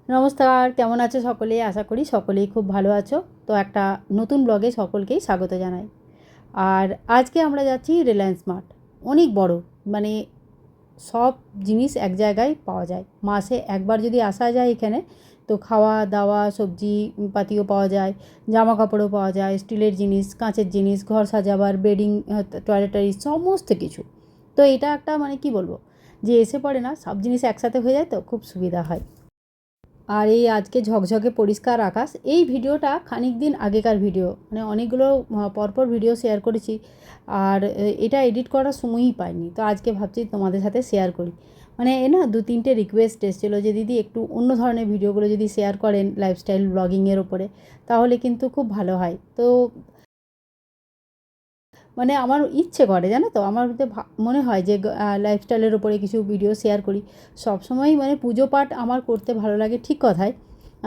নমস্কার, কেমন আছো সকলে? আশা করি সকলেই খুব ভালো আছো। তো একটা নতুন ব্লগে সকলকেই স্বাগত জানাই। আর আজকে আমরা যাচ্ছি রিলায়েন্স মার্ট। অনেক বড়, মানে সব জিনিস এক জায়গায় পাওয়া যায়। মাসে একবার যদি আসা যায় এখানে, তো খাওয়া দাওয়া সবজি পাতিও পাওয়া যায়, জামা কাপড়ও পাওয়া যায়, স্টিলের জিনিস, কাঁচের জিনিস, ঘর সাজাবার, বেডিং, টয়লেটারি, সমস্ত কিছু। তো এটা একটা মানে কি বলবো, যে এসে পড়ে না সব জিনিস একসাথে হয়ে যায়, তো খুব সুবিধা হয়। আর এই আজকে ঝকঝকে পরিষ্কার আকাশ, এই ভিডিওটা খানিক দিন আগেকার ভিডিও, মানে অনেকগুলো পরপর ভিডিও শেয়ার করেছি। আর এটা এডিট করার সময়ই পাইনি, তো আজকে ভাবছি তোমাদের সাথে শেয়ার করি। মানে না 2-3টে রিকোয়েস্ট এসেছিলো যে দিদি একটু অন্য ধরনের ভিডিওগুলো যদি শেয়ার করেন লাইফস্টাইল ব্লগিংয়ের ওপরে, তাহলে কিন্তু খুব ভালো হয়। তো মানে আমার ইচ্ছে করে, জানো তো, আমার মনে হয় যে লাইফস্টাইলের ওপরে কিছু ভিডিও শেয়ার করি। সবসময়ই মানে পুজো পাঠ আমার করতে ভালো লাগে, ঠিক কথাই।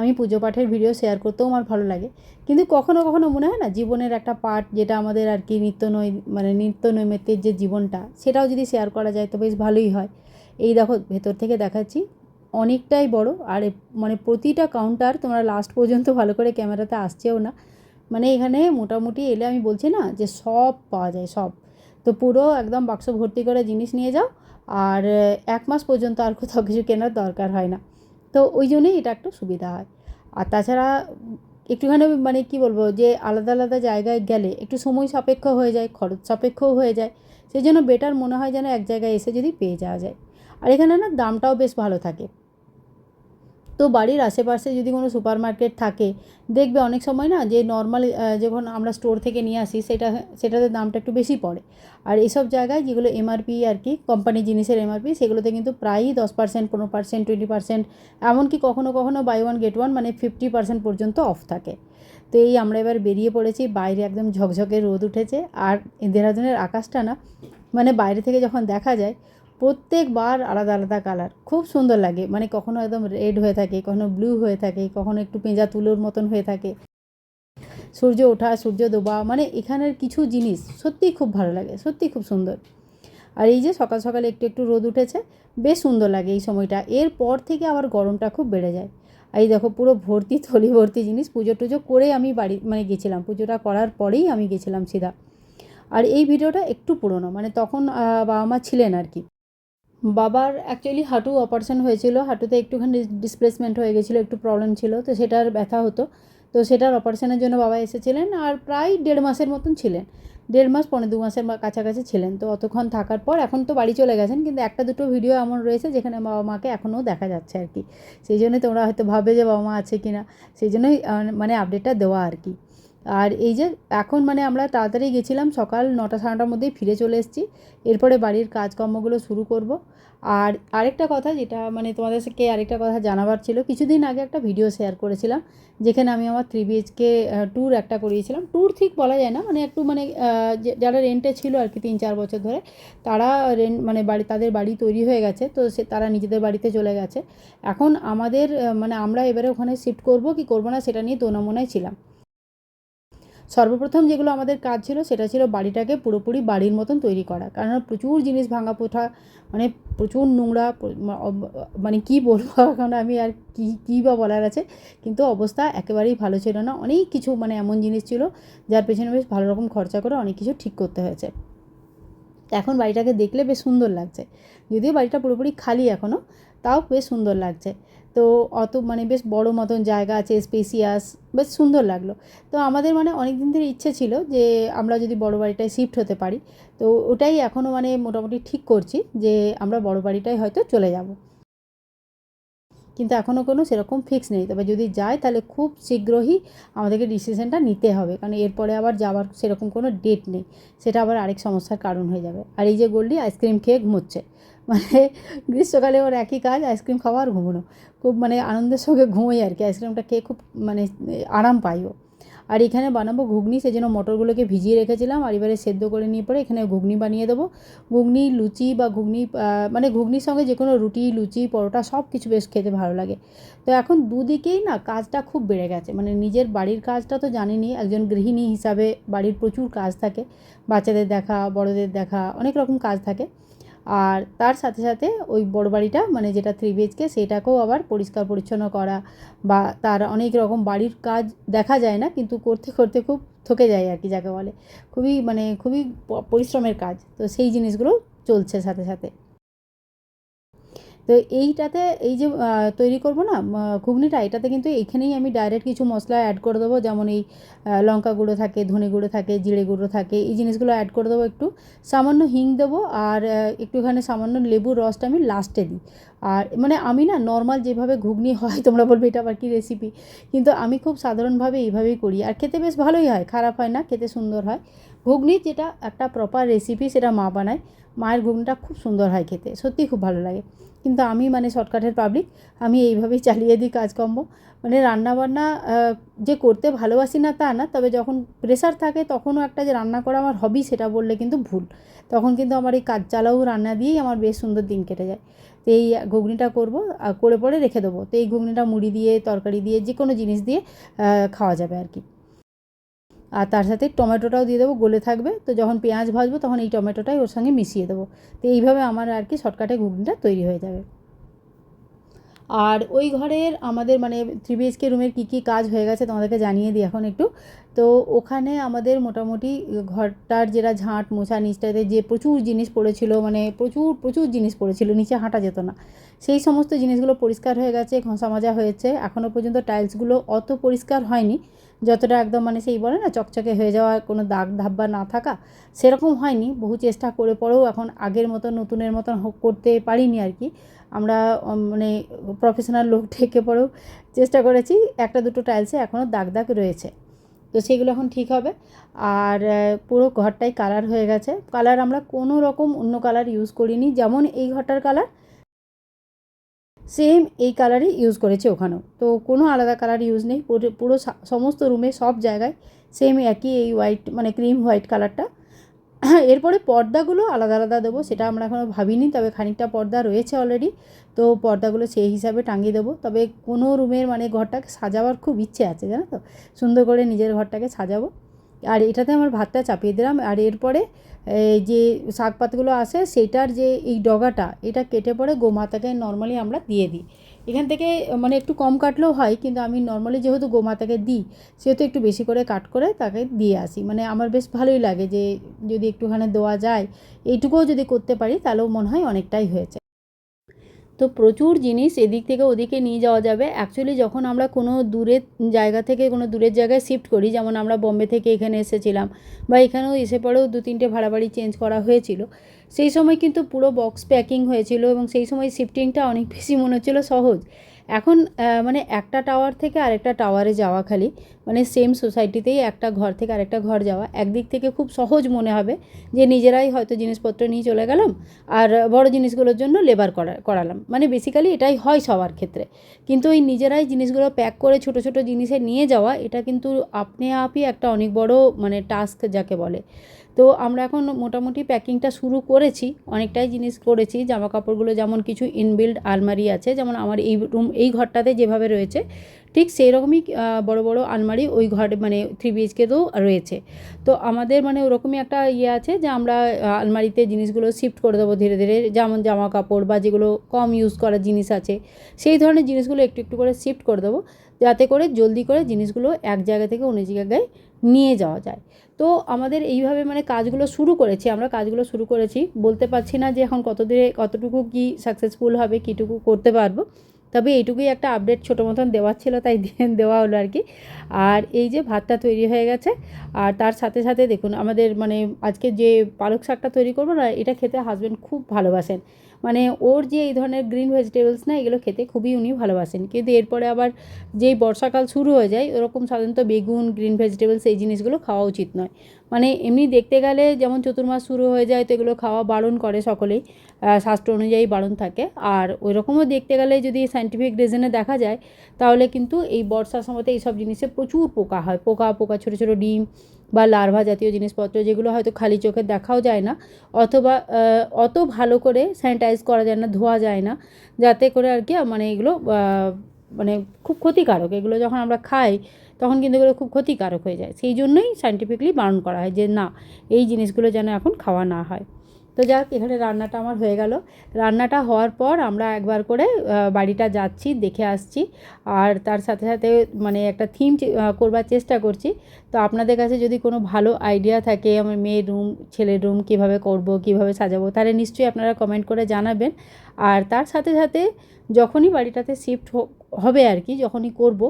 আমি পুজো পাঠের ভিডিও শেয়ার করতেও আমার ভালো লাগে। কিন্তু কখনো কখনো মনে হয় না জীবনের একটা পার্ট, যেটা আমাদের আর কি নিত্য নৈমিত্তিক যে জীবনটা, সেটাও যদি শেয়ার করা যায় তো বেশ ভালোই হয়। এই দেখো ভেতর থেকে দেখাচ্ছি, অনেকটাই বড়। আর মানে প্রতিটা কাউন্টার তোমরা লাস্ট পর্যন্ত ভালো করে ক্যামেরাতে আসছেও না, মানে এখানে মোটামুটি এলে আমি বলছি না যে সব পাওয়া যায়, সব। তো পুরো একদম বাক্স ভর্তি করে জিনিস নিয়ে যাও। আর 1 মাস পর্যন্ত আর কোথাও কিছু কেনার দরকার হয় না। তো ওই জন্যই এটা একটু সুবিধা হয়। আর তাছাড়া একটুখানি মানে কি বলবো, যে আলাদা আলাদা জায়গায় গেলে একটু সময় সাপেক্ষ হয়ে যায়, খরচ সাপেক্ষও হয়ে যায়। সেই জন্য বেটার মনে হয় যেন এক জায়গায় এসে যদি পেয়ে যাওয়া যায়। আর এখানে না দামটাও বেশ ভালো থাকে। তো বাড়ির আশেপাশে যদি কোনো সুপার মার্কেট থাকে, দেখবে অনেক সময় না যে নর্মাল যখন আমরা স্টোর থেকে নিয়ে আসি সেটাতে দামটা একটু বেশি পড়ে। আর এইসব জায়গায় যেগুলো এমআরপি আর কি, কোম্পানি জিনিসের এমআরপি, সেগুলোতে কিন্তু প্রায়ই 10%, 15%, 20%, এমনকি কখনো কখনো বাই ওয়ান গেট ওয়ান মানে 50% পর্যন্ত অফ থাকে। তো এই আমরা এবার বেরিয়ে পড়েছি, বাইরে একদম ঝকঝকে রোদ উঠেছে। আর দেহরাদূনের আকাশটা না, মানে বাইরে থেকে যখন দেখা যায়, প্রত্যেকবার আলাদা আলাদা কালার, খুব সুন্দর লাগে। মানে কখনো একদম রেড হয়ে থাকে, কখনো ব্লু হয়ে থাকে, কখনো একটু পেঁজা তুলোর মতন হয়ে থাকে। সূর্য ওঠা, সূর্য ডোবা, মানে এখানের কিছু জিনিস সত্যিই খুব ভালো লাগে, সত্যিই খুব সুন্দর। আর এই যে সকাল সকালে একটু একটু রোদ উঠেছে, বেশ সুন্দর লাগে এই সময়টা। এরপর থেকে আবার গরমটা খুব বেড়ে যায়। আর এই দেখো পুরো ভর্তি, থলি ভর্তি জিনিস। পুজো টুজো করে আমি বাড়ি মানে গেছিলাম, পুজোটা করার পরেই আমি গেছিলাম সিধা। আর এই ভিডিওটা একটু পুরনো, মানে তখন বাবা মা ছিলেন আর কি। বাবার অ্যাকচুয়ালি হাঁটু অপারেশন হয়েছিল, হাঁটুতে একটুখানি ডিসপ্লেসমেন্ট হয়ে গেছিলো, একটু প্রবলেম ছিল, তো সেটার ব্যথা হতো। তো সেটার অপারেশনের জন্য বাবা এসেছিলেন, আর প্রায় 1.5 মাসের মতন ছিলেন। 1.5 মাস, 1.25 মাসের কাছাকাছি ছিলেন। তো অতক্ষণ থাকার পর এখন তো বাড়ি চলে গেছেন, কিন্তু একটা দুটো ভিডিও এমন রয়েছে যেখানে বাবা মাকে এখনও দেখা যাচ্ছে আর কি। সেই জন্যই তোমরা হয়তো ভাবে যে বাবা মা আছে কি না, সেই জন্যই মানে আপডেটটা দেওয়া আর কি। আর এই যে এখন মানে আমরা তাড়াতাড়ি গেছিলাম, সকাল 9টা 9:30টার মধ্যেই ফিরে চলে এসেছি। এরপরে বাড়ির কাজকর্মগুলো শুরু করব। আর আরেকটা কথা, যেটা মানে তোমাদেরকে আরেকটা কথা জানাবার ছিল, কিছুদিন আগে একটা ভিডিও শেয়ার করেছিলাম যেখানে আমি আমার 3 BHK ট্যুর একটা করিয়েছিলাম। ট্যুর ঠিক বলা যায় না, মানে একটু মানে যারা রেন্টে ছিল আর কি 3-4 বছর ধরে, তারা মানে তাদের বাড়ি তৈরি হয়ে গেছে, তো তারা নিজেদের বাড়িতে চলে গেছে। এখন আমাদের মানে আমরা এবারে ওখানে শিফট করব কি করব না সেটা নিয়ে দোনামোনায় ছিলাম। সর্বপ্রথম যেগুলো আমাদের কাজ ছিল সেটা ছিল বাড়িটাকে পুরোপুরি বাড়ির মতন তৈরি করা, কারণ প্রচুর জিনিস ভাঙা পোঠা, মানে প্রচুর নোংরা, মানে কী বলবো এখন আমি, আর কী বা বলার আছে। কিন্তু অবস্থা একেবারেই ভালো ছিল না, অনেক কিছু মানে এমন জিনিস ছিল যার পেছনে বেশ ভালো রকম খরচা করে অনেক কিছু ঠিক করতে হয়েছে। এখন বাড়িটাকে দেখলে বেশ সুন্দর লাগছে, যদিও বাড়িটা পুরোপুরি খালি এখনও, তাও বেশ সুন্দর লাগছে। তো অত মানে বেশ বড় মতন জায়গা আছে, স্পেসিয়াস, বেশ সুন্দর লাগলো। তো আমাদের মানে অনেক দিন ধরে ইচ্ছে ছিল যে আমরা যদি বড় বাড়িটায় শিফট হতে পারি, তো ওটাই এখনও মানে মোটামুটি ঠিক করছি যে আমরা বড় বাড়িটায় হয়তো চলে যাব। কিন্তু এখনও কোনো সেরকম ফিক্স নেই, তবে যদি যায় তাহলে খুব শীঘ্রই আমাদেরকে ডিসিশনটা নিতে হবে, কারণ এরপরে আবার যাওয়ার সেরকম কোনো ডেট নেই, সেটা আবার আরেক সমস্যার কারণ হয়ে যাবে। আর এই যে গোল্ডি আইসক্রিম খেয়ে ঘুমোচ্ছে, মানে গ্রীষ্মকালে ওর একই কাজ, আইসক্রিম খাওয়া আর ঘুমোনো। খুব মানে আনন্দের সঙ্গে ঘুমোই আর কি, আইসক্রিমটা খেয়ে খুব মানে আরাম পাই ও। আর এখানে বানাবো ঘুগনি, সেজন্য মটরগুলোকে ভিজিয়ে রেখেছিলাম, আর এবারে সেদ্ধ করে নিয়ে পরে এখানে ঘুগনি বানিয়ে দেবো। ঘুগনি, লুচি বা ঘুগনি, মানে ঘুগনির সঙ্গে যে কোনো রুটি, লুচি, পরোটা সব কিছু বেশ খেতে ভালো লাগে। তো এখন দুদিকেই না কাজটা খুব বেড়ে গেছে, মানে নিজের বাড়ির কাজটা তো জানেনই, একজন গৃহিণী হিসাবে বাড়ির প্রচুর কাজ থাকে, বাচ্চাদের দেখা, বড়দের দেখা, অনেক রকম কাজ থাকে। আর তার সাথে সাথে ওই বড় বাড়িটা মানে যেটা 3 BHK সেটাকেও আবার পরিষ্কার পরিচ্ছন্ন করা, বা তার অনেক রকম বাড়ির কাজ দেখা যায় না, কিন্তু করতে করতে খুব থকে যায় আর কি, যাকে বলে খুবই মানে খুবই পরিশ্রমের কাজ। তো সেই জিনিসগুলো চলছে সাথে সাথে। তো এইটাতে এই যে তৈরি করব না ঘুগনিটা, এটাতে কিন্তু এইখানেই আমি ডাইরেক্ট কিছু মশলা অ্যাড করে দেবো, যেমন এই লঙ্কা গুঁড়ো থাকে, ধনে গুঁড়ো থাকে, জিরে গুঁড়ো থাকে, এই জিনিসগুলো অ্যাড করে দেবো। একটু সামান্য হিং দেবো, আর একটুখানি সামান্য লেবুর রসটা আমি লাস্টে দিই। আর মানে আমি না নর্মাল যেভাবে ঘুগনি হয়, তোমরা বলবে এটা আবার কী রেসিপি, কিন্তু আমি খুব সাধারণভাবে এইভাবেই করি, আর খেতে বেশ ভালোই হয়, খারাপ হয় না, খেতে সুন্দর হয়। ঘুগনির যেটা একটা প্রপার রেসিপি সেটা মা বানায়, মায়ের ঘুগনিটা খুব সুন্দর হয় খেতে, সত্যিই খুব ভালো লাগে। কিন্তু আমি মানে শর্টকাটের পাবলিক, আমি এইভাবেই চালিয়ে দিই কাজকর্ম। মানে রান্নাবান্না যে করতে ভালোবাসি না তা না, তবে যখন প্রেশার থাকে তখনও একটা যে রান্না করা আমার হবি সেটা বললে কিন্তু ভুল। তখন কিন্তু আমার এই কাজ চালাও রান্না দিয়েই আমার বেশ সুন্দর দিন কেটে যায়। তো এই ঘুগনিটা করবো, করে পরে রেখে দেবো। তো এই ঘুগনিটা মুড়ি দিয়ে, তরকারি দিয়ে, যে কোনো জিনিস দিয়ে খাওয়া যাবে আর কি। আর তার সাথে টমেটোটাও দিয়ে দেবো, গলে থাকবে। তো যখন পেঁয়াজ ভাজবো তখন এই টমেটোটাই ওর সঙ্গে মিশিয়ে দেবো। তো এইভাবে আমার আর কি শর্টকাটে ঘুগনিটা তৈরি হয়ে যাবে। আর ওই ঘরের আমাদের মানে 3 BHK রুমের কী কী কাজ হয়ে গেছে তোমাদেরকে জানিয়ে দিই এখন একটু। তো ওখানে আমাদের মোটামুটি ঘরটার যেটা ঝাঁট মোছা, নিচটাতে যে প্রচুর জিনিস পড়েছিল, মানে প্রচুর প্রচুর জিনিস পড়েছিল, নিচে হাঁটা যেত না, সেই সমস্ত জিনিসগুলো পরিষ্কার হয়ে গেছে, ঘষা মাজা হয়েছে। এখনও পর্যন্ত টাইলসগুলো অত পরিষ্কার হয়নি, যতটা একদম মানে সেই বলে না চকচকে হয়ে যাওয়া, কোনো দাগ ধাব্বা না থাকা, সেরকম হয়নি। বহু চেষ্টা করে পরেও এখন আগের মতো নতুনের মতন করতে পারিনি আর কি। আমরা মানে প্রফেশনাল লোক ডেকে পরেও চেষ্টা করেছি, একটা দুটো টাইলসে এখনও দাগ দাগ রয়েছে, তো সেগুলো এখন ঠিক হবে। আর পুরো ঘরটাই কালার হয়ে গেছে। কালার আমরা কোনো রকম অন্য কালার ইউজ করিনি, যেমন এই ঘরটার কালার সেম এই কালারই ইউজ করেছি ওখানেও, তো কোনো আলাদা কালার ইউজ নেই। পুরো পুরো সমস্ত রুমে সব জায়গায় সেম একই এই হোয়াইট মানে ক্রিম হোয়াইট কালারটা। এরপরে পর্দাগুলো আলাদা আলাদা দেবো, সেটা আমরা এখনও ভাবিনি, তবে খানিকটা পর্দা রয়েছে অলরেডি, তো পর্দাগুলো সেই হিসাবে টাঙিয়ে দেবো। তবে কোনো রুমের মানে ঘরটাকে সাজাবার খুব ইচ্ছে আছে, জানো তো, সুন্দর করে নিজের ঘরটাকে সাজাবো। আর এটাতে আমার ভাতটা চাপিয়ে দিলাম। আর এরপরে যে শাক পাতগুলো আসে সেটার যে এই ডগাটা, এটা কেটে পরে গোমাতাকে নর্মালি আমরা দিয়ে দিই। এখান থেকে মানে একটু কম কাটলেও হয়, কিন্তু আমি নর্মালি যেহেতু গোমাতাকে দিই সেহেতু একটু বেশি করে কাট করে তাকে দিয়ে আসি। মানে আমার বেশ ভালোই লাগে যে যদি একটুখানি দেওয়া যায়, এইটুকুও যদি করতে পারি তাহলেও মনে হয় অনেকটাই হয়েছে। তো প্রচুর জিনিস এদিক থেকে ওদিকে নিয়ে যাওয়া যাবে। অ্যাকচুয়ালি যখন আমরা কোনো দূরের জায়গা থেকে কোনো দূরের জায়গায় শিফট করি, যেমন আমরা বম্বে থেকে এখানে এসেছিলাম, বা এখানেও এসে পরেও 2-3টে ভাড়া বাড়ি চেঞ্জ করা হয়েছিল, সেই সময় কিন্তু পুরো বক্স প্যাকিং হয়েছিল, এবং সেই সময় শিফটিংটা অনেক বেশি মনে হচ্ছিলো সহজ। এখন মানে একটা টাওয়ার থেকে আরেকটা টাওয়ারে যাওয়া, খালি মানে সেম সোসাইটিতেই একটা ঘর থেকে আরেকটা ঘর যাওয়া, একদিক থেকে খুব সহজ মনে হবে যে নিজেরাই হয়তো জিনিসপত্র নিয়ে চলে গেলাম, আর বড় জিনিসগুলোর জন্য লেবার করালাম, মানে বেসিক্যালি এটাই হয় সবার ক্ষেত্রে। কিন্তু এই নিজেরাই জিনিসগুলো প্যাক করে ছোটো ছোটো জিনিসে নিয়ে যাওয়া, এটা কিন্তু আপনি আপই একটা অনেক বড় মানে টাস্ক যাকে বলে। তো আমরা এখন মোটামুটি প্যাকিংটা শুরু করেছি, অনেকটাই জিনিস করেছি। জামা কাপড়গুলো যেমন কিছু ইনবিল্ড আলমারি আছে, যেমন আমার এই রুম এই ঘরটাতে যেভাবে রয়েছে ঠিক সেই রকমই বড় বড় আলমারি ওই ঘরে মানে 3 BHKতেও রয়েছে। তো আমাদের মানে ওরকমই একটা ইয়ে আছে যে আমরা আলমারিতে জিনিসগুলো শিফট করে দেবো ধীরে ধীরে, যেমন জামা কাপড় বা যেগুলো কম ইউজ করার জিনিস আছে সেই ধরনের জিনিসগুলো একটু একটু করে শিফট করে দেবো, যাতে করে জলদি করে জিনিসগুলো এক জায়গা থেকে অন্য জায়গায় নিয়ে যাওয়া যায়। তো আমাদের এইভাবে মানে কাজগুলো শুরু করেছি, আমরা কাজগুলো শুরু করেছি, বলতে পারছি না যে এখন কতটুকু কি সাকসেসফুল হবে, কীটুকু করতে পারবো, তবে এইটুকুই একটা আপডেট ছোটো মতন দেওয়ার ছিল, তাই দেওয়া হলো আর কি। আর এই যে ভাতটা তৈরি হয়ে গেছে, আর তার সাথে সাথে দেখুন আমাদের মানে আজকে যে পালক শাকটা তৈরি করবো না, এটা খেতে হাজব্যান্ড খুব ভালোবাসেন। মানে ওর যে এই ধরনের গ্রিন ভেজিটেবলস না, এগুলো খেতে খুবই উনি ভালোবাসেন। কিন্তু এরপরে আবার যেই বর্ষাকাল শুরু হয়ে যায়, ওরকম সাধারণত বেগুন, গ্রিন ভেজিটেবলস এই জিনিসগুলো খাওয়া উচিত নয়। মানে এমনি দেখতে গেলে যেমন চতুর্মাস শুরু হয়ে যায়, তো এগুলো খাওয়া বারণ করে সকলেই, শাস্ত্র অনুযায়ী বারণ থাকে। আর ওই রকমও দেখতে গেলে যদি সায়েন্টিফিক রিজনে দেখা যায়, তাহলে কিন্তু এই বর্ষার সময়তে এইসব জিনিসে প্রচুর পোকা হয়, পোকা ছোটো ছোটো ডিম বা লার্ভা জাতীয় জিনিসপত্র, যেগুলো হয়তো খালি চোখে দেখাও যায় না, অথবা অত ভালো করে স্যানিটাইজ করা যায় না, ধোয়া যায় না, যাতে করে আর কি মানে এগুলো মানে খুব ক্ষতিকারক। এগুলো যখন আমরা খাই তখন কিন্তু এগুলো খুব ক্ষতিকারক হয়ে যায়, সেই জন্যই সায়েন্টিফিকলি বারণ করা হয় যে না, এই জিনিসগুলো যেন এখন খাওয়া না হয়। তো যাক, এখানে রান্নাটা আমার হয়ে গেল। রান্নাটা হওয়ার পর আমরা একবার করে বাড়িটা যাচ্ছি, দেখে আসছি, আর তার সাথে সাথে মানে একটা থিম করবার চেষ্টা করছি। তো আপনাদের কাছে যদি কোনো ভালো আইডিয়া থাকে আমার মেয়ের রুম, ছেলের রুম কীভাবে করব, কীভাবে সাজাবো, তাহলে নিশ্চয়ই আপনারা কমেন্ট করে জানাবেন। আর তার সাথে সাথে যখনই বাড়িটাতে শিফট হবে আর কি, যখনই করব,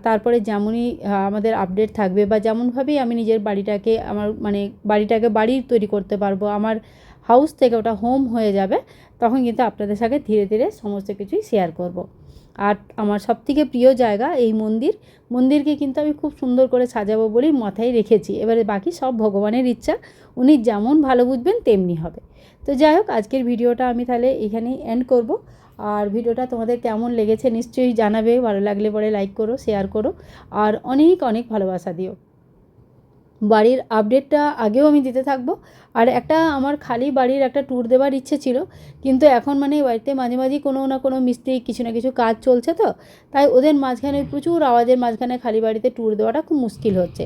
তারপরে যেমনই আমাদের আপডেট থাকবে বা যেমনভাবেই আমি নিজের বাড়িটাকে আমার মানে বাড়িটাকে বাড়ি তৈরি করতে পারবো, আমার হাউস থেকে ওটা হোম হয়ে যাবে, তখন কিন্তু আপনাদের সাথে ধীরে ধীরে সমস্ত কিছুই শেয়ার করব। আর আমার সবথেকে প্রিয় জায়গা এই মন্দিরকে কিন্তু আমি খুব সুন্দর করে সাজাবো বলেই মাথায় রেখেছি। এবারে বাকি সব ভগবানের ইচ্ছা, উনি যেমন ভালো বুঝবেন তেমনি হবে। তো যাই হোক, আজকের ভিডিওটা আমি তাহলে এখানেই এন্ড করব। আর ভিডিওটা তোমাদের কেমন লেগেছে নিশ্চয়ই জানাবে, ভালো লাগলে পরে লাইক করো, শেয়ার করো, আর অনেক অনেক ভালোবাসা দিও। বাড়ির আপডেটটা আগেও আমি দিতে থাকবো। আর একটা আমার খালি বাড়ির একটা ট্যুর দেওয়ার ইচ্ছে ছিল, কিন্তু এখন মানে বাড়িতে মাঝে মাঝেই কোনো না কোনো মিস্ত্রি কিছু না কিছু কাজ চলছে, তো তাই ওদের মাঝখানে প্রচুর আওয়াজের মাঝখানে খালি বাড়িতে ট্যুর দেওয়াটা খুব মুশকিল হচ্ছে।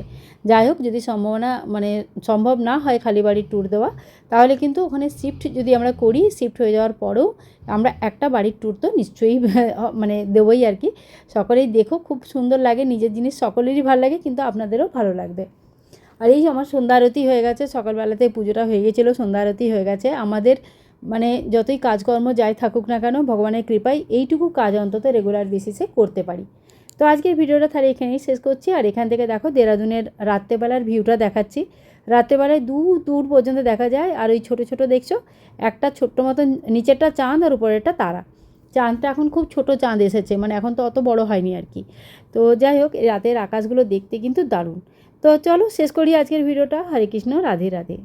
যাই হোক, যদি সম্ভব না হয় খালি বাড়ির ট্যুর দেওয়া, তাহলে কিন্তু ওখানে শিফট যদি আমরা করি, শিফট হয়ে যাওয়ার পরেও আমরা একটা বাড়ির ট্যুর তো নিশ্চয়ই মানে দেবই আর কি। সকলেই দেখো, খুব সুন্দর লাগে, নিজের জিনিস সকলেরই ভালো লাগে, কিন্তু আপনাদেরও ভালো লাগবে। আর এই আমার সন্ধ্যা আরতি হয়ে গেছে, সকালবেলাতে পুজোটা হয়ে গেছিলো, সন্ধ্যা আরতি হয়ে গেছে। আমাদের মানে যতই কাজকর্ম যাই থাকুক না কেন, ভগবানের কৃপায় এইটুকু কাজ অন্তত রেগুলার বেসিসে করতে পারি। তো আজকের ভিডিওটা তাহলে এখানেই শেষ করছি। আর এখান থেকে দেখো দেরাদুনের রাত্রেবেলার ভিউটা দেখাচ্ছি। রাত্রেবেলায় দূর পর্যন্ত দেখা যায়। আর ওই ছোটো ছোটো দেখছো, একটা ছোট্ট মতন নিচেরটা চাঁদ আর উপরেরটা তারা। চাঁদটা এখন খুব ছোট চাঁদ এসেছে, মানে এখন তো অত বড় হয়নি আর কি। তো যাই হোক, রাতের আকাশগুলো দেখতে কিন্তু দারুণ। তো চলো শেষ করি আজকের ভিডিওটা। হরে কৃষ্ণ, রাধে রাধে।